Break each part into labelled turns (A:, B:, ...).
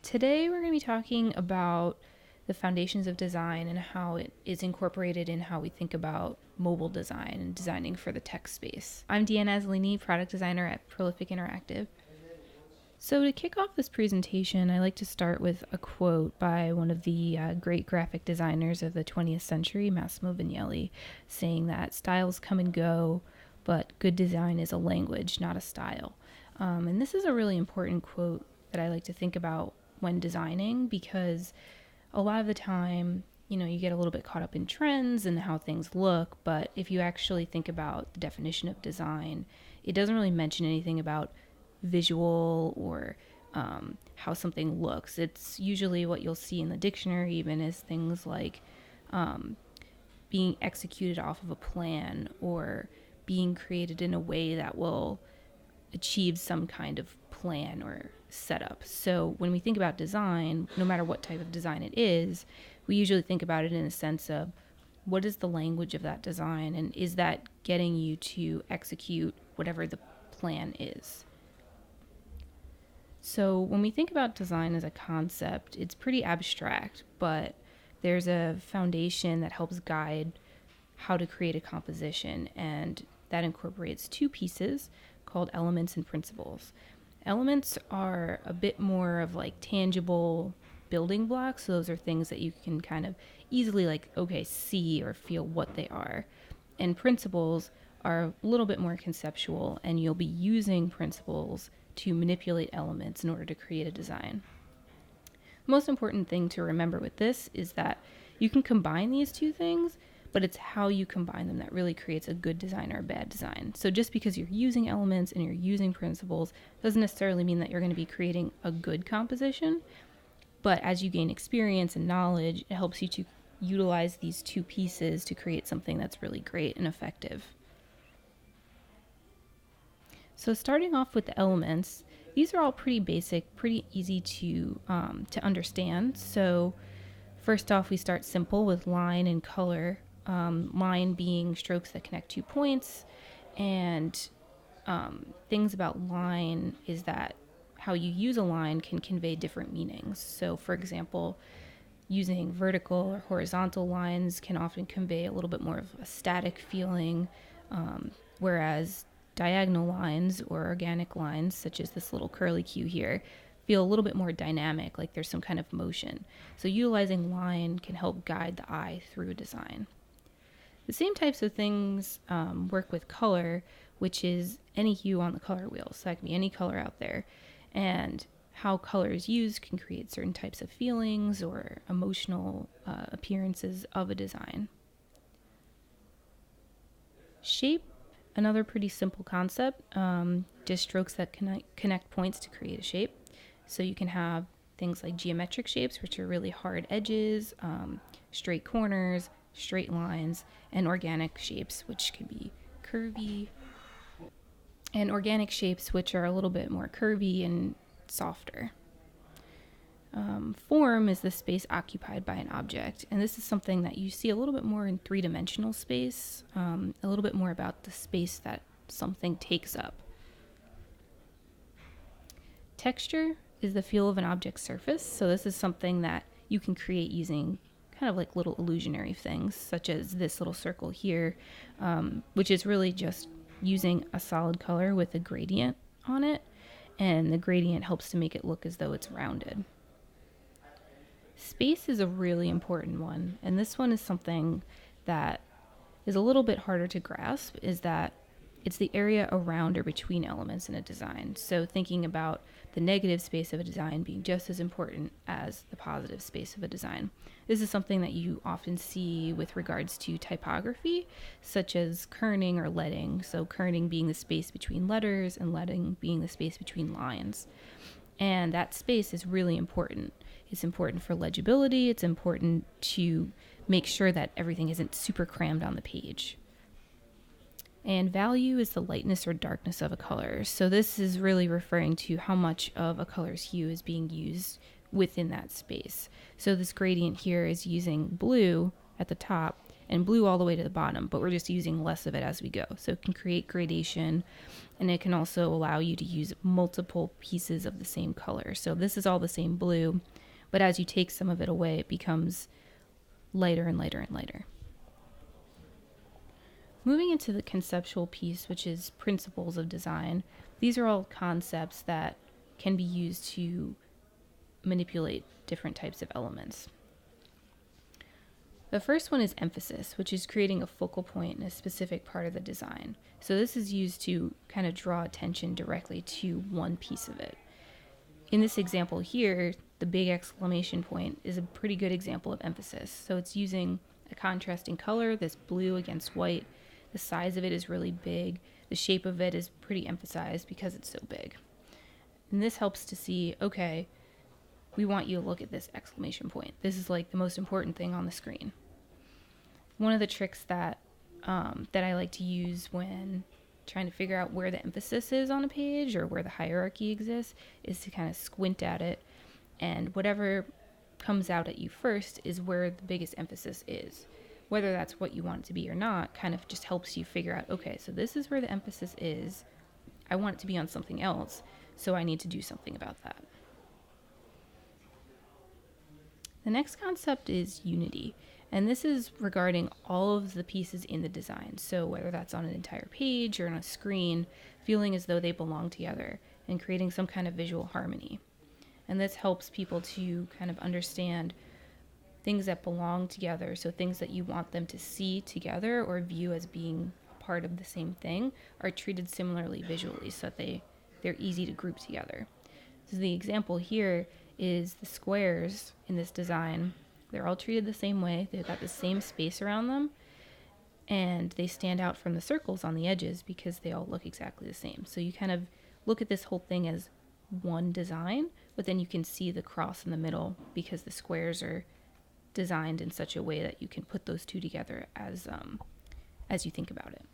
A: Today we're going to be talking about the foundations of design and how it is incorporated in how we think about mobile design and designing for the tech space. I'm DeAnna Azzolini, product designer at Prolific Interactive. So to kick off this presentation, I like to start with a quote by one of the great graphic designers of the 20th century, Massimo Vignelli, saying that styles come and go, but good design is a language, not a style. And this is a really important quote that I like to think about when designing, because a lot of the time, you get a little bit caught up in trends and how things look, but if you actually think about the definition of design, it doesn't really mention anything about visual or how something looks. It's usually what you'll see in the dictionary even is things like being executed off of a plan or being created in a way that will achieve some kind of plan or setup. So when we think about design, no matter what type of design it is, we usually think about it in a sense of what is the language of that design, and is that getting you to execute whatever the plan is. So when we think about design as a concept, it's pretty abstract, but there's a foundation that helps guide how to create a composition, and that incorporates two pieces called elements and principles. Elements are a bit more of like tangible building blocks. So those are things that you can kind of easily see or feel what they are. And principles are a little bit more conceptual, and you'll be using principles to manipulate elements in order to create a design. The most important thing to remember with this is that you can combine these two things, but it's how you combine them that really creates a good design or a bad design. So just because you're using elements and you're using principles doesn't necessarily mean that you're going to be creating a good composition. But as you gain experience and knowledge, it helps you to utilize these two pieces to create something that's really great and effective. So starting off with the elements, these are all pretty basic, pretty easy to understand. So first off, we start simple with line and color. Line being strokes that connect 2 points, and things about line is that how you use a line can convey different meanings. So for example, using vertical or horizontal lines can often convey a little bit more of a static feeling, whereas diagonal lines or organic lines, such as this little curly Q here, feel a little bit more dynamic, like there's some kind of motion. So utilizing line can help guide the eye through a design. The same types of things work with color, which is any hue on the color wheel. So that can be any color out there. And how color is used can create certain types of feelings or emotional appearances of a design. Shape, another pretty simple concept, just strokes that connect points to create a shape. So you can have things like geometric shapes, which are really hard edges, straight corners, straight lines, and organic shapes, which can be curvy, and organic shapes, which are a little bit more curvy and softer. Form is the space occupied by an object, and this is something that you see a little bit more in three-dimensional space, a little bit more about the space that something takes up. Texture is the feel of an object's surface, so this is something that you can create using kind of like little illusionary things, such as this little circle here, which is really just using a solid color with a gradient on it, and the gradient helps to make it look as though it's rounded. Space is a really important one, and this one is something that is a little bit harder to grasp, is that it's the area around or between elements in a design. So thinking about the negative space of a design being just as important as the positive space of a design. This is something that you often see with regards to typography, such as kerning or leading. So kerning being the space between letters and leading being the space between lines. And that space is really important. It's important for legibility. It's important to make sure that everything isn't super crammed on the page. And value is the lightness or darkness of a color. So this is really referring to how much of a color's hue is being used within that space. So this gradient here is using blue at the top, and blue all the way to the bottom, but we're just using less of it as we go. So it can create gradation, and it can also allow you to use multiple pieces of the same color. So this is all the same blue, but as you take some of it away, it becomes lighter and lighter and lighter. Moving into the conceptual piece, which is principles of design, these are all concepts that can be used to manipulate different types of elements. The first one is emphasis, which is creating a focal point in a specific part of the design. So this is used to kind of draw attention directly to one piece of it. In this example here, the big exclamation point is a pretty good example of emphasis. So it's using a contrasting color, this blue against white. The size of it is really big. The shape of it is pretty emphasized because it's so big. And this helps to see, okay, we want you to look at this exclamation point. This is like the most important thing on the screen. One of the tricks that I like to use when trying to figure out where the emphasis is on a page or where the hierarchy exists is to kind of squint at it, and whatever comes out at you first is where the biggest emphasis is. Whether that's what you want it to be or not kind of just helps you figure out, okay, so this is where the emphasis is. I want it to be on something else, so I need to do something about that. The next concept is unity, and this is regarding all of the pieces in the design. So whether that's on an entire page or on a screen, feeling as though they belong together and creating some kind of visual harmony. And this helps people to kind of understand things that belong together, so things that you want them to see together or view as being part of the same thing are treated similarly visually so that they're easy to group together. So the example here is the squares in this design. They're all treated the same way. They've got the same space around them, and they stand out from the circles on the edges because they all look exactly the same. So you kind of look at this whole thing as one design, but then you can see the cross in the middle because the squares are designed in such a way that you can put those two together as you think about it.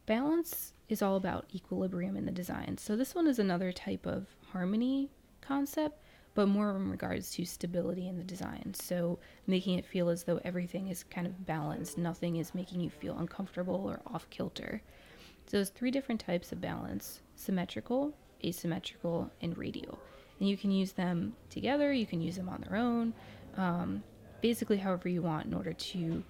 A: Balance is all about equilibrium in the design. So this one is another type of harmony concept, but more in regards to stability in the design. So making it feel as though everything is kind of balanced. Nothing is making you feel uncomfortable or off kilter. So there's 3 different types of balance: symmetrical, asymmetrical, and radial. And you can use them together, you can use them on their own, basically however you want in order to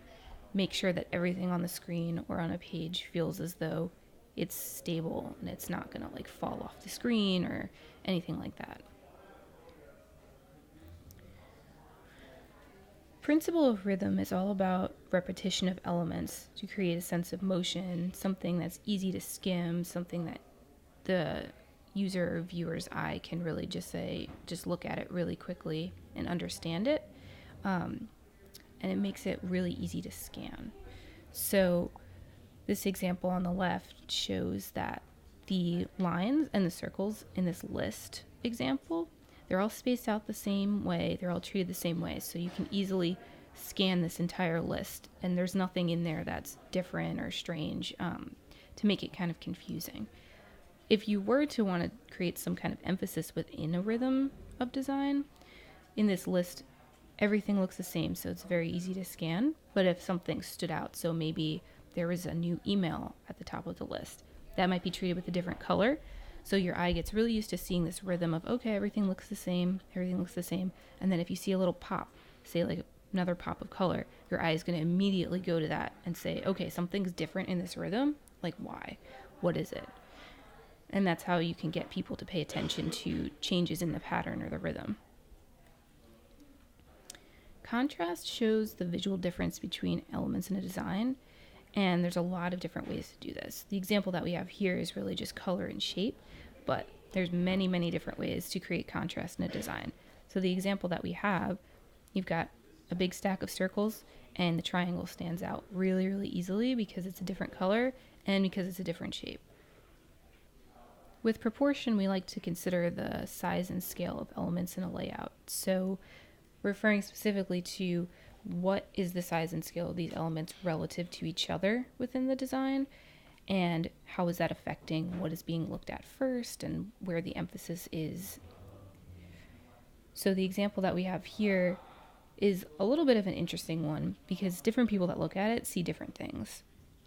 A: make sure that everything on the screen or on a page feels as though it's stable and it's not going to like fall off the screen or anything like that. Principle of rhythm is all about repetition of elements to create a sense of motion, something that's easy to skim, something that the user or viewer's eye can really just look at it really quickly and understand it. And it makes it really easy to scan. So this example on the left shows that the lines and the circles in this list example, they're all spaced out the same way, they're all treated the same way, so you can easily scan this entire list, and there's nothing in there that's different or strange to make it kind of confusing. If you were to want to create some kind of emphasis within a rhythm of design, in this list, everything looks the same, so it's very easy to scan. But if something stood out, so maybe there was a new email at the top of the list, that might be treated with a different color. So your eye gets really used to seeing this rhythm of, okay, everything looks the same. And then if you see a little pop, say like another pop of color, your eye is going to immediately go to that and say, okay, something's different in this rhythm. Like, why? What is it? And that's how you can get people to pay attention to changes in the pattern or the rhythm. Contrast shows the visual difference between elements in a design, and there's a lot of different ways to do this. The example that we have here is really just color and shape, but there's many, many different ways to create contrast in a design. So the example that we have, you've got a big stack of circles, and the triangle stands out really, really easily because it's a different color and because it's a different shape. With proportion, we like to consider the size and scale of elements in a layout. So referring specifically to what is the size and scale of these elements relative to each other within the design, and how is that affecting what is being looked at first and where the emphasis is. So the example that we have here is a little bit of an interesting one because different people that look at it see different things.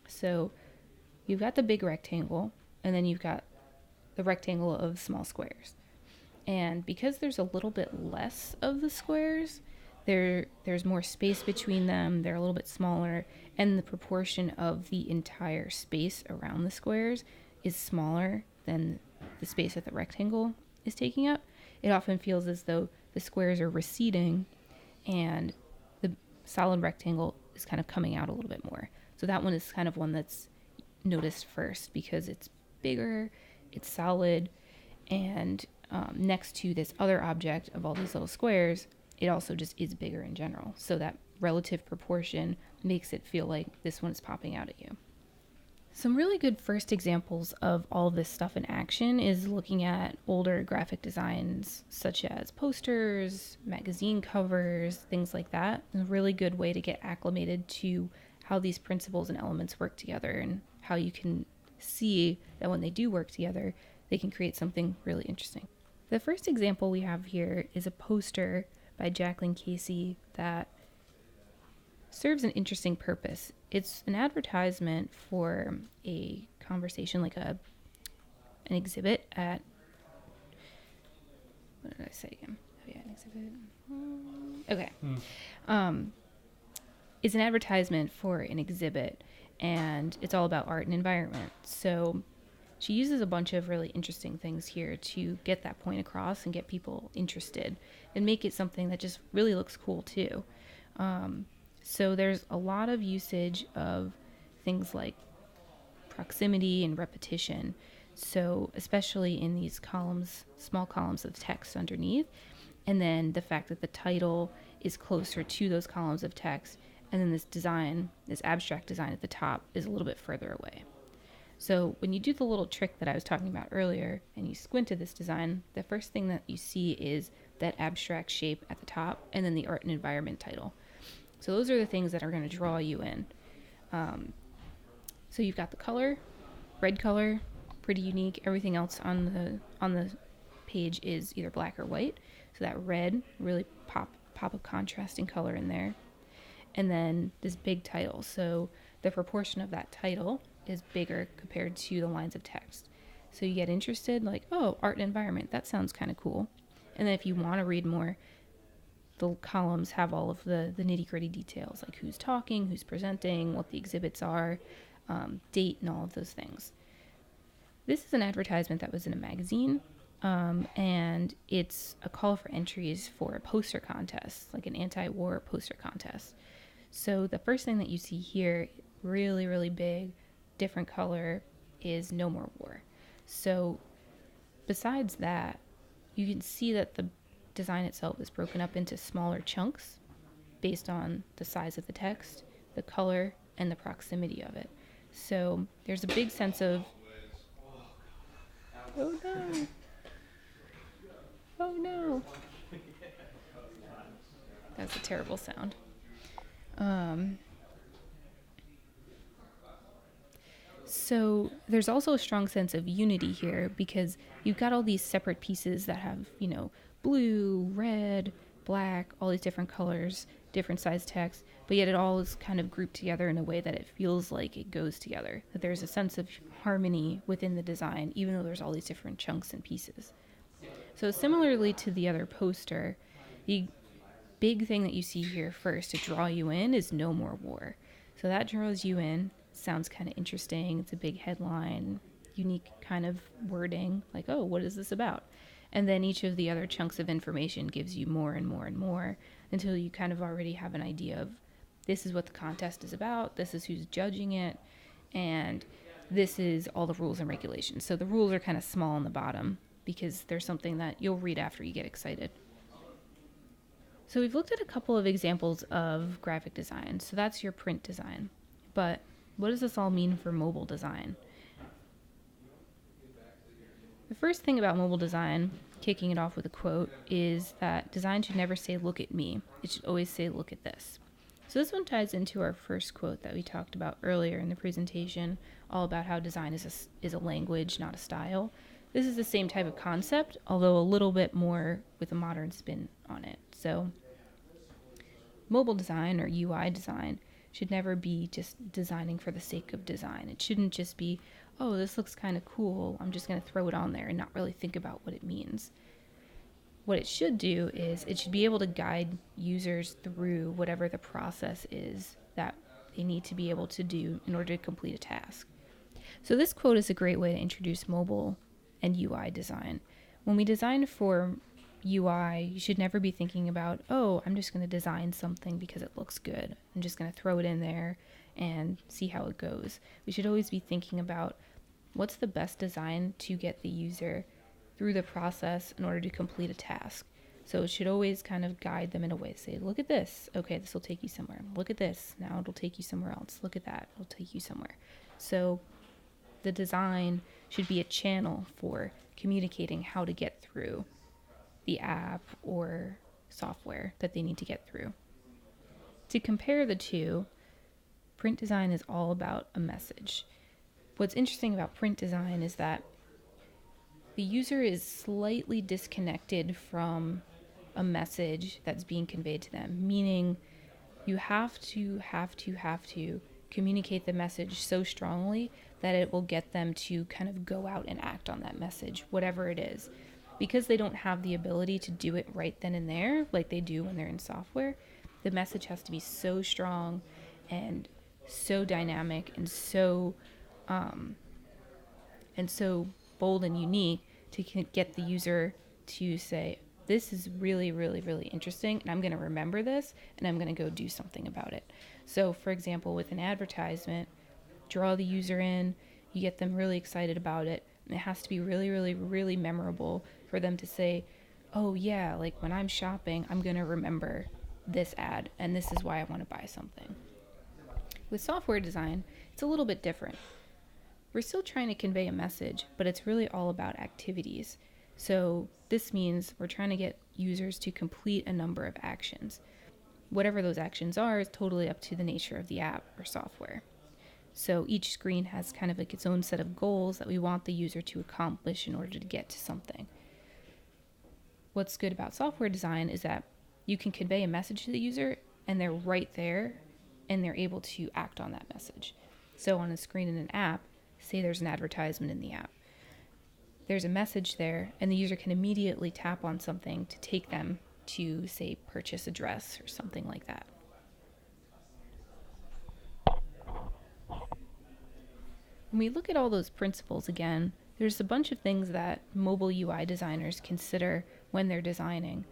A: So you've got the big rectangle, and then you've got the rectangle of small squares. And because there's a little bit less of the squares, there's more space between them, they're a little bit smaller, and the proportion of the entire space around the squares is smaller than the space that the rectangle is taking up. It often feels as though the squares are receding and the solid rectangle is kind of coming out a little bit more. So that one is kind of one that's noticed first because it's bigger, it's solid, and next to this other object of all these little squares, it also just is bigger in general. So that relative proportion makes it feel like this one is popping out at you. Some really good first examples of all of this stuff in action is looking at older graphic designs such as posters, magazine covers, things like that. It's a really good way to get acclimated to how these principles and elements work together and how you can see that when they do work together, they can create something really interesting. The first example we have here is a poster by Jacqueline Casey that serves an interesting purpose. It's an advertisement for a conversation, like an exhibit at, what did I say again? Oh yeah, an exhibit. Okay. It's an advertisement for an exhibit, and it's all about art and environment. So she uses a bunch of really interesting things here to get that point across and get people interested and make it something that just really looks cool too. So there's a lot of usage of things like proximity and repetition. So especially in these columns, small columns of text underneath, and then the fact that the title is closer to those columns of text, and then this design, this abstract design at the top is a little bit further away. So when you do the little trick that I was talking about earlier and you squint at this design, the first thing that you see is that abstract shape at the top and then the art and environment title. So those are the things that are going to draw you in. So you've got the color, red color, pretty unique. Everything else on the page is either black or white. So that red, really pop of contrasting color in there. And then this big title. So the proportion of that title is bigger compared to the lines of text. So you get interested, like, oh, art and environment, that sounds kind of cool. And then if you want to read more, the columns have all of the nitty-gritty details, like who's talking, who's presenting, what the exhibits are, date, and all of those things. This is an advertisement that was in a magazine, and it's a call for entries for a poster contest, like an anti-war poster contest. So the first thing that you see here, really, really big, different color, is No More War. So besides that, you can see that the design itself is broken up into smaller chunks based on the size of the text, the color, and the proximity of it. So there's a big sense of, oh no, oh no. That's a terrible sound. So there's also a strong sense of unity here because you've got all these separate pieces that have, blue, red, black, all these different colors, different size text, but yet it all is kind of grouped together in a way that it feels like it goes together, that there's a sense of harmony within the design, even though there's all these different chunks and pieces. So similarly to the other poster, the big thing that you see here first to draw you in is No More War. So that draws you in. Sounds kind of interesting. It's a big headline, unique kind of wording, like, oh, what is this about? And then each of the other chunks of information gives you more and more and more until you kind of already have an idea of this is what the contest is about, this is who's judging it, and this is all the rules and regulations. So the rules are kind of small on the bottom because there's something that you'll read after you get excited. So we've looked at a couple of examples of graphic design. So that's your print design. But what does this all mean for mobile design? The first thing about mobile design, kicking it off with a quote, is that design should never say, look at me. It should always say, look at this. So this one ties into our first quote that we talked about earlier in the presentation, all about how design is a language, not a style. This is the same type of concept, although a little bit more with a modern spin on it. So mobile design or UI design should never be just designing for the sake of design. It shouldn't just be, oh, this looks kind of cool, I'm just going to throw it on there and not really think about what it means. What it should do is it should be able to guide users through whatever the process is that they need to be able to do in order to complete a task. So this quote is a great way to introduce mobile and UI design. When we design for UI, you should never be thinking about, oh, I'm just going to design something because it looks good. I'm just going to throw it in there and see how it goes. We should always be thinking about what's the best design to get the user through the process in order to complete a task. So it should always kind of guide them in a way. Say, look at this. Okay, this will take you somewhere. Look at this. Now it'll take you somewhere else. Look at that. It'll take you somewhere. So the design should be a channel for communicating how to get through the app or software that they need to get through. To compare the two, print design is all about a message. What's interesting about print design is that the user is slightly disconnected from a message that's being conveyed to them, meaning you have to communicate the message so strongly that it will get them to kind of go out and act on that message, whatever it is. Because they don't have the ability to do it right then and there, like they do when they're in software, the message has to be so strong and so dynamic and so bold and unique to get the user to say, this is really, really, really interesting, and I'm going to remember this, and I'm going to go do something about it. So, for example, with an advertisement, draw the user in, you get them really excited about it, and it has to be really, really, really memorable for them to say, oh yeah, like when I'm shopping, I'm going to remember this ad, and this is why I want to buy something. With software design, it's a little bit different. We're still trying to convey a message, but it's really all about activities. So this means we're trying to get users to complete a number of actions. Whatever those actions are is totally up to the nature of the app or software. So each screen has kind of like its own set of goals that we want the user to accomplish in order to get to something. What's good about software design is that you can convey a message to the user and they're right there and they're able to act on that message. So on a screen in an app, say there's an advertisement in the app. There's a message there, and the user can immediately tap on something to take them to, say, purchase a dress or something like that. When we look at all those principles again, there's a bunch of things that mobile UI designers consider when they're designing,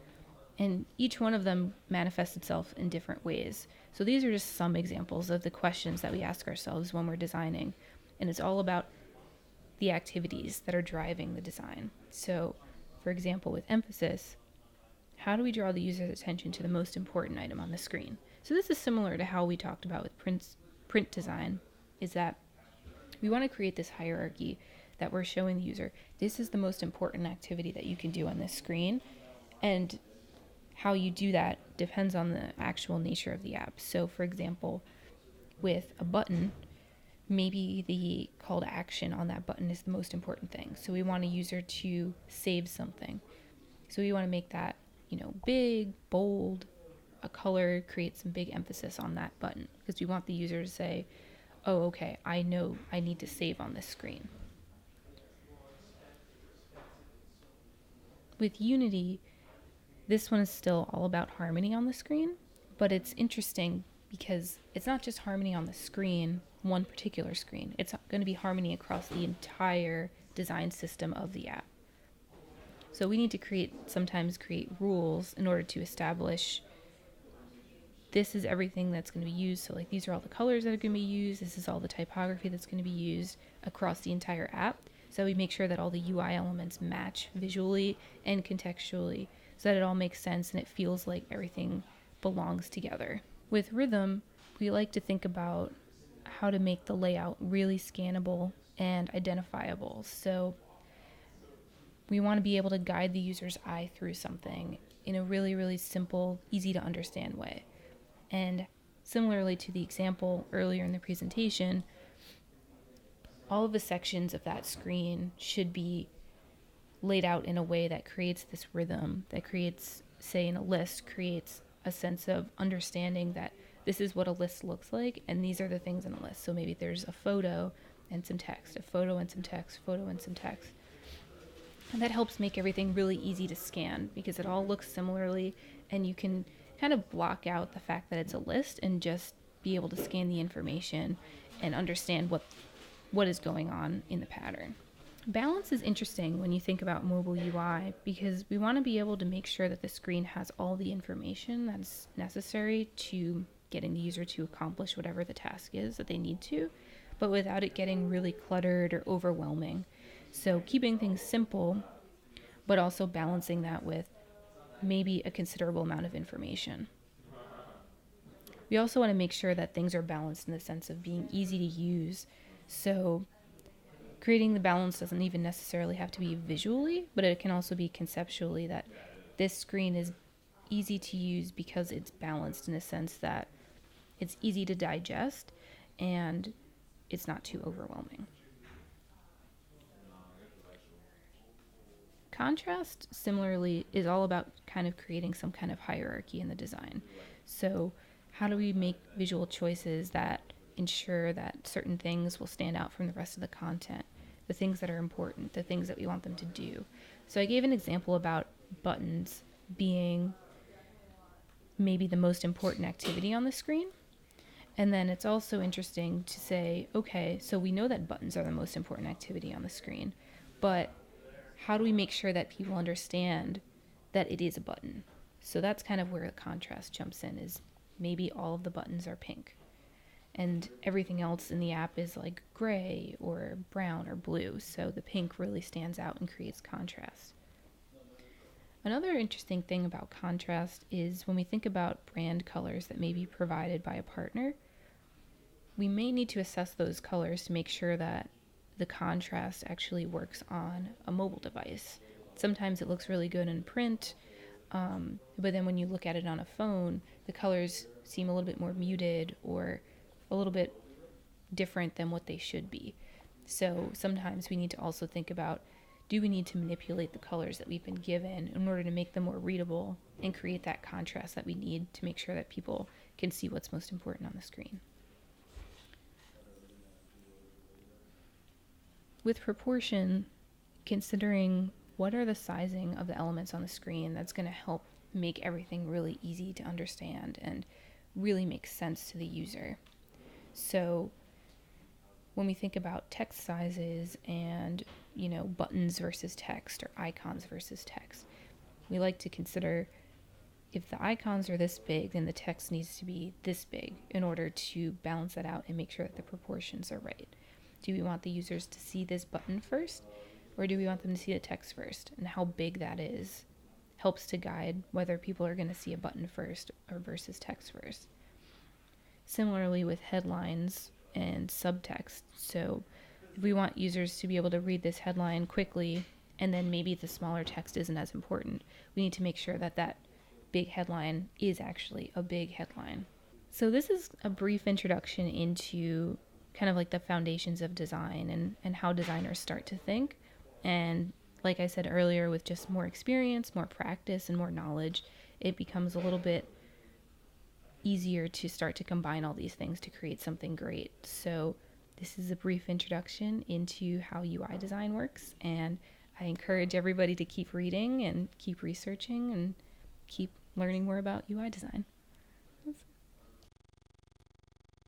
A: and each one of them manifests itself in different ways. So these are just some examples of the questions that we ask ourselves when we're designing. And it's all about the activities that are driving the design. So, for example, with emphasis, how do we draw the user's attention to the most important item on the screen? So this is similar to how we talked about with print design, is that we want to create this hierarchy that we're showing the user, this is the most important activity that you can do on this screen, and how you do that depends on the actual nature of the app. So, for example, with a button, maybe the call to action on that button is the most important thing. So we want a user to save something. So we want to make that, big, bold, a color, create some big emphasis on that button, because we want the user to say, oh, okay, I know I need to save on this screen. With Unity, this one is still all about harmony on the screen, but it's interesting because it's not just harmony on the screen, one particular screen. It's going to be harmony across the entire design system of the app. So we need to sometimes create rules in order to establish this is everything that's going to be used. So like these are all the colors that are going to be used. This is all the typography that's going to be used across the entire app. So we make sure that all the UI elements match visually and contextually so that it all makes sense and it feels like everything belongs together. With rhythm, we like to think about how to make the layout really scannable and identifiable. So we want to be able to guide the user's eye through something in a really, really simple, easy to understand way. And similarly to the example earlier in the presentation, all of the sections of that screen should be laid out in a way that creates this rhythm, that creates, say in a list, creates a sense of understanding that this is what a list looks like, and these are the things in a list. So maybe there's a photo and some text, a photo and some text, photo and some text. And that helps make everything really easy to scan because it all looks similarly, and you can kind of block out the fact that it's a list and just be able to scan the information and understand what is going on in the pattern. Balance is interesting when you think about mobile UI because we want to be able to make sure that the screen has all the information that's necessary to getting the user to accomplish whatever the task is that they need to, but without it getting really cluttered or overwhelming. So keeping things simple, but also balancing that with maybe a considerable amount of information. We also want to make sure that things are balanced in the sense of being easy to use. So creating the balance doesn't even necessarily have to be visually, but it can also be conceptually, that this screen is easy to use because it's balanced in a sense that it's easy to digest and it's not too overwhelming. Contrast, similarly, is all about kind of creating some kind of hierarchy in the design. So how do we make visual choices that ensure that certain things will stand out from the rest of the content, the things that are important, the things that we want them to do? So I gave an example about buttons being maybe the most important activity on the screen. And then it's also interesting to say, okay, so we know that buttons are the most important activity on the screen, but how do we make sure that people understand that it is a button? So that's kind of where the contrast jumps in, is maybe all of the buttons are pink and everything else in the app is like gray or brown or blue. So the pink really stands out and creates contrast. Another interesting thing about contrast is when we think about brand colors that may be provided by a partner, we may need to assess those colors to make sure that the contrast actually works on a mobile device. Sometimes it looks really good in print, but then when you look at it on a phone, the colors seem a little bit more muted or a little bit different than what they should be. So sometimes we need to also think about, do we need to manipulate the colors that we've been given in order to make them more readable and create that contrast that we need to make sure that people can see what's most important on the screen? With proportion, considering what are the sizing of the elements on the screen that's going to help make everything really easy to understand and really make sense to the user. So when we think about text sizes and, buttons versus text or icons versus text, we like to consider if the icons are this big, then the text needs to be this big in order to balance that out and make sure that the proportions are right. Do we want the users to see this button first, or do we want them to see the text first? And how big that is helps to guide whether people are going to see a button first or versus text first. Similarly with headlines and subtext. So if we want users to be able to read this headline quickly, and then maybe the smaller text isn't as important, we need to make sure that that big headline is actually a big headline. So this is a brief introduction into kind of like the foundations of design and how designers start to think. And like I said earlier, with just more experience, more practice, and more knowledge, it becomes a little bit easier to start to combine all these things to create something great. So this is a brief introduction into how UI design works, and I encourage everybody to keep reading and keep researching and keep learning more about UI design.